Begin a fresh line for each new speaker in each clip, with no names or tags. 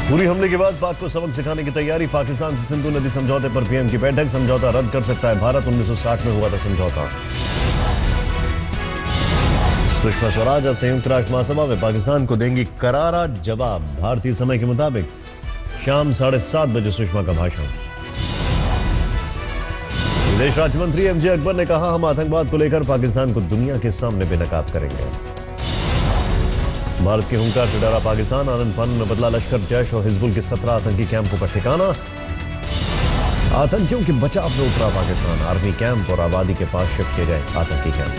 पूरी हमले के बाद पाक को सबक सिखाने की तैयारी। पाकिस्तान से सिंधु नदी समझौते पर पीएम की बैठक। समझौता रद्द कर सकता है भारत, 1960 में हुआ था समझौता। सुषमा स्वराज आज संयुक्त राष्ट्र महासभा में पाकिस्तान को देंगी करारा जवाब। भारतीय समय के मुताबिक शाम 7:30 बजे सुषमा का भाषण। विदेश राज्य मंत्री एमजे अकबर ने कहा, हम आतंकवाद को लेकर पाकिस्तान को दुनिया के सामने बेनकाब करेंगे। भारत के हुंकार से डरा पाकिस्तान। आनंद फानन में बदला लश्कर, जैश और हिजबुल के 17 आतंकी कैंपों का ठिकाना। आतंकियों के बचाव में उतरा पाकिस्तान। आर्मी कैंप और आबादी के पास शिफ्ट किए गए आतंकी कैंप।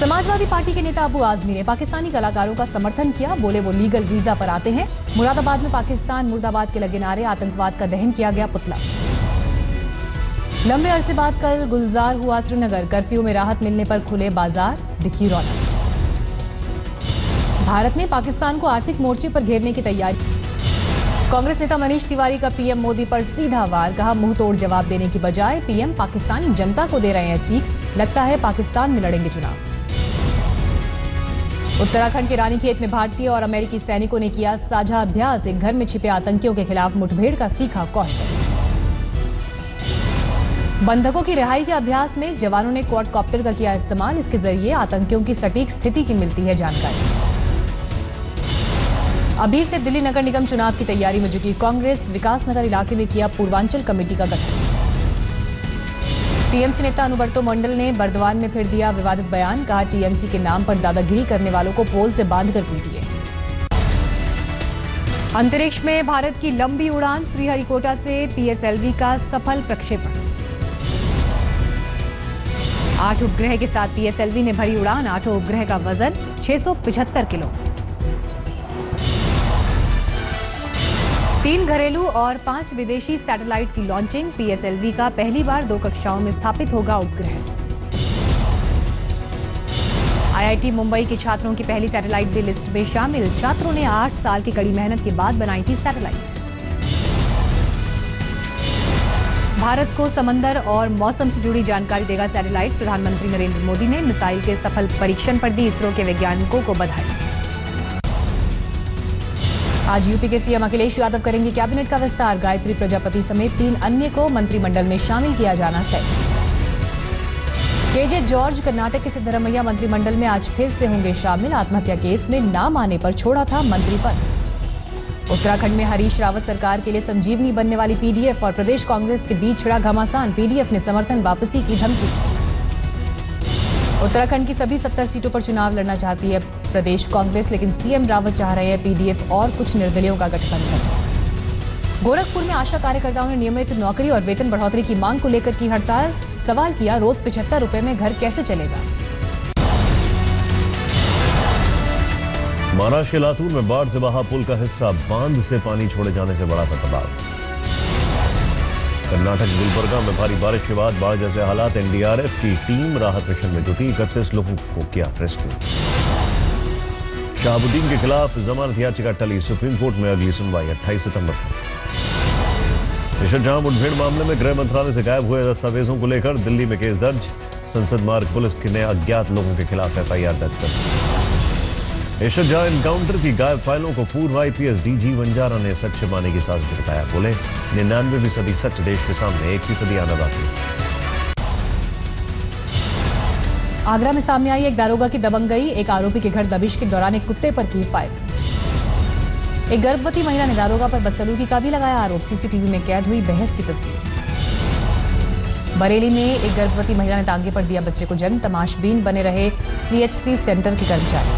समाजवादी पार्टी के नेता अबू आजमी ने पाकिस्तानी कलाकारों का समर्थन किया। बोले वो लीगल वीजा पर आते हैं। मुरादाबाद में पाकिस्तान मुर्दाबाद के लगे नारे, आतंकवाद का दहन किया गया पुतला। लंबे अरसे बाद कल गुलजार हुआ श्रीनगर। कर्फ्यू में राहत मिलने पर खुले बाजार, दिखी रौनक। भारत ने पाकिस्तान को आर्थिक मोर्चे पर घेरने की तैयारी। कांग्रेस नेता मनीष तिवारी का पीएम मोदी पर सीधा वार। कहा, मुंह तोड़ जवाब देने की बजाय पीएम पाकिस्तानी जनता को दे रहे हैं सीख। लगता है पाकिस्तान में लड़ेंगे चुनाव। उत्तराखंड के रानीखेत में भारतीय और अमेरिकी सैनिकों ने किया साझा अभ्यास। एक घर में छिपे आतंकियों के खिलाफ मुठभेड़ का सीखा कौशल। बंधकों की रिहाई के अभ्यास में जवानों ने क्वाडकॉप्टर का किया इस्तेमाल। इसके जरिए आतंकियों की सटीक स्थिति की मिलती है जानकारी। अभी से दिल्ली नगर निगम चुनाव की तैयारी में जुटी कांग्रेस। विकास नगर इलाके में किया पूर्वांचल कमेटी का गठन। टीएमसी नेता अनुवर्तो मंडल ने बर्दवान में फिर दिया विवादित बयान। कहा, टीएमसी के नाम पर दादागिरी करने वालों को पोल से बांधकर पीटिए। अंतरिक्ष में भारत की लंबी उड़ान। श्रीहरिकोटा से पीएसएलवी का सफल प्रक्षेपण। 8 उपग्रह के साथ पीएसएलवी ने भरी उड़ान। 8 उपग्रह का वजन 675 किलो। 3 घरेलू और 5 विदेशी सैटेलाइट की लॉन्चिंग। पीएसएलवी का पहली बार 2 कक्षाओं में स्थापित होगा उपग्रह। आईआईटी मुंबई के छात्रों की पहली सैटेलाइट भी लिस्ट में शामिल। छात्रों ने 8 साल की कड़ी मेहनत के बाद बनाई थी सैटेलाइट। भारत को समंदर और मौसम से जुड़ी जानकारी देगा सैटेलाइट। प्रधानमंत्री नरेंद्र मोदी ने मिसाइल के सफल परीक्षण पर दी इसरो के वैज्ञानिकों को बधाई। आज यूपी के सीएम अखिलेश यादव करेंगे कैबिनेट का विस्तार। गायत्री प्रजापति समेत 3 अन्य को मंत्रिमंडल में शामिल किया जाना तय। केजे जॉर्ज कर्नाटक के सिद्धरमैया मंत्रिमंडल में आज फिर से होंगे शामिल। आत्महत्या केस में नाम आने पर छोड़ा था मंत्री पद। उत्तराखंड में हरीश रावत सरकार के लिए संजीवनी बनने वाली पीडीएफ और प्रदेश कांग्रेस के बीच छिड़ा घमासान। पीडीएफ ने समर्थन वापसी की धमकी। उत्तराखंड की सभी 70 सीटों पर चुनाव लड़ना चाहती है प्रदेश कांग्रेस, लेकिन सीएम रावत चाह रहे हैं पीडीएफ और कुछ निर्दलियों का गठबंधन। गोरखपुर में आशा कार्यकर्ताओं ने नियमित नौकरी और वेतन बढ़ोतरी की मांग को लेकर की हड़ताल। सवाल किया, रोज 75 रुपए में घर कैसे चलेगा।
महाराष्ट्र के लातूर में बाढ़ से बहा पुल का हिस्सा। बांध से पानी छोड़े जाने से बड़ा था तबाह। कर्नाटक गुलबर्गा में भारी बारिश के बाद बाढ़ जैसे हालात। एनडीआरएफ की टीम राहत मिशन में जुटी। 31 लोगों को किया रेस्क्यू। शहाबुद्दीन के खिलाफ जमानत याचिका टली। सुप्रीम कोर्ट में अगली सुनवाई 28 सितंबर को। जहां मुठभेड़ मामले में गृह मंत्रालय से गायब हुए दस्तावेजों को लेकर दिल्ली में केस दर्ज। संसद मार्ग पुलिस ने अज्ञात लोगों के खिलाफ एफआईआर दर्ज कर। जहां एनकाउंटर की गायब फाइलों को पूर्व आईपीएस डीजी वंजारा ने सच छिपाने की साजिश बताया। बोले, 99वीं सदी सच देश के सामने, 1वीं सदी आना बाकी।
आगरा में सामने आई एक दारोगा की दबंगई। एक आरोपी के घर दबिश के दौरान एक कुत्ते पर की फायर। एक गर्भवती महिला ने दारोगा पर बदसलूकी का भी लगाया आरोप। सीसीटीवी में कैद हुई बहस की तस्वीर। बरेली में एक गर्भवती महिला ने टांगे पर दिया बच्चे को जन्म। तमाशबीन बने रहे सीएचसी सेंटर के कर्मचारी।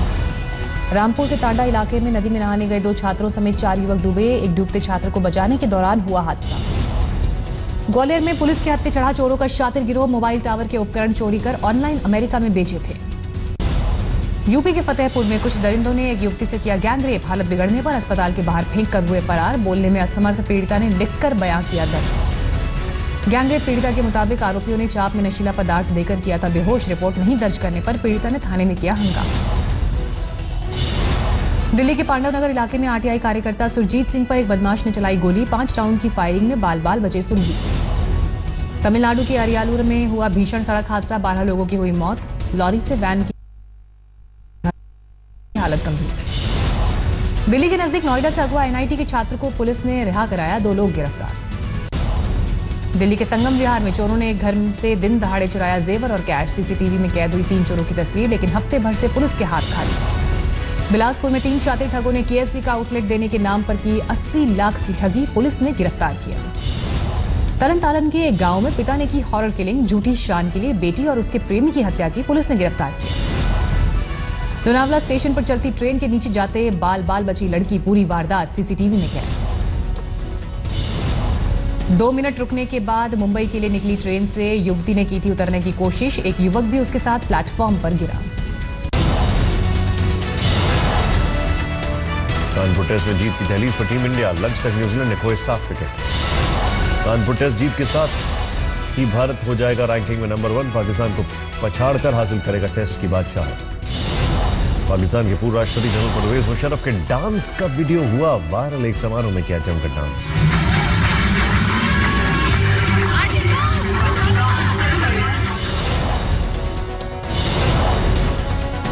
रामपुर के तांडा इलाके में नदी में नहाने गए 2 छात्रों समेत 4 युवक डूबे। एक डूबते छात्र को बचाने के दौरान हुआ हादसा। ग्वालियर में पुलिस के हत्थे चढ़ा चोरों का शातिर गिरोह। मोबाइल टावर के उपकरण चोरी कर ऑनलाइन अमेरिका में बेचे थे। यूपी के फतेहपुर में कुछ दरिंदों ने एक युवती से किया गैंगरेप। हालत बिगड़ने पर अस्पताल के बाहर फेंक कर हुए फरार। बोलने में असमर्थ पीड़िता ने लिखकर बयां किया दर्द। गैंगरेप पीड़िता के मुताबिक आरोपियों ने चाप में नशीला पदार्थ देकर किया था बेहोश। रिपोर्ट नहीं दर्ज करने पर पीड़िता ने थाने में किया हंगामा। दिल्ली के पांडव नगर इलाके में आरटीआई कार्यकर्ता सुरजीत सिंह पर एक बदमाश ने चलाई गोली। 5 राउंड की फायरिंग में बाल बाल बचे सुरजीत। तमिलनाडु के अरियालूर में हुआ भीषण सड़क हादसा। 12 लोगों की हुई मौत। लॉरी से वैन की हालत गंभीर। दिल्ली के नजदीक नोएडा से अगवा एनआईटी के छात्र को पुलिस ने रिहा कराया, 2 लोग गिरफ्तार। दिल्ली के संगम विहार में चोरों ने एक घर से दिन दहाड़े चुराया जेवर और कैश। सीसीटीवी में कैद हुई 3 चोरों की तस्वीर, लेकिन हफ्ते भर से पुलिस के हाथ खाली। बिलासपुर में 3 शातिर ठगों ने केएफसी का आउटलेट देने के नाम पर की 80 लाख की ठगी, पुलिस ने गिरफ्तार किया। तरनतारन के एक गांव में पिता ने की हॉरर किलिंग, झूठी शान के लिए बेटी और उसके प्रेमी की हत्या की, पुलिस ने गिरफ्तार किया। लोनावला स्टेशन पर चलती ट्रेन के नीचे जाते बाल बाल बची लड़की, पूरी वारदात सीसीटीवी में कैद। 2 मिनट रुकने के बाद मुंबई के लिए निकली ट्रेन से युवती ने की थी उतरने की कोशिश, एक युवक भी उसके साथ प्लेटफॉर्म पर गिरा।
कानपुर टेस्ट में जीत की दहलीज पर टीम इंडिया, लंच तक न्यूजीलैंड ने खोए 7 विकेट। कानपुर टेस्ट जीत के साथ ही भारत हो जाएगा रैंकिंग में नंबर 1, पाकिस्तान को पछाड़कर हासिल करेगा टेस्ट की बादशाहत। पाकिस्तान के पूर्व राष्ट्रपति जनरल परवेज मुशर्रफ के डांस का वीडियो हुआ वायरल, एक समारोह में किया जमकर डांस।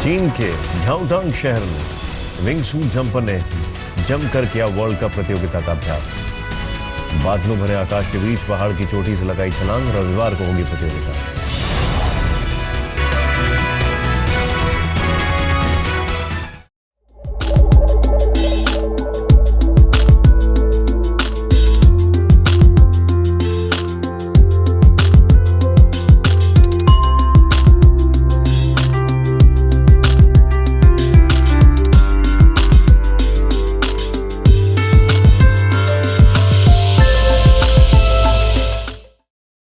चीन के झाओटांग शहर में विंग चुन जंपर ने जमकर किया वर्ल्ड कप प्रतियोगिता का अभ्यास। बादलों भरे आकाश के बीच पहाड़ की चोटी से लगाई छलांग, रविवार को होगी प्रतियोगिता।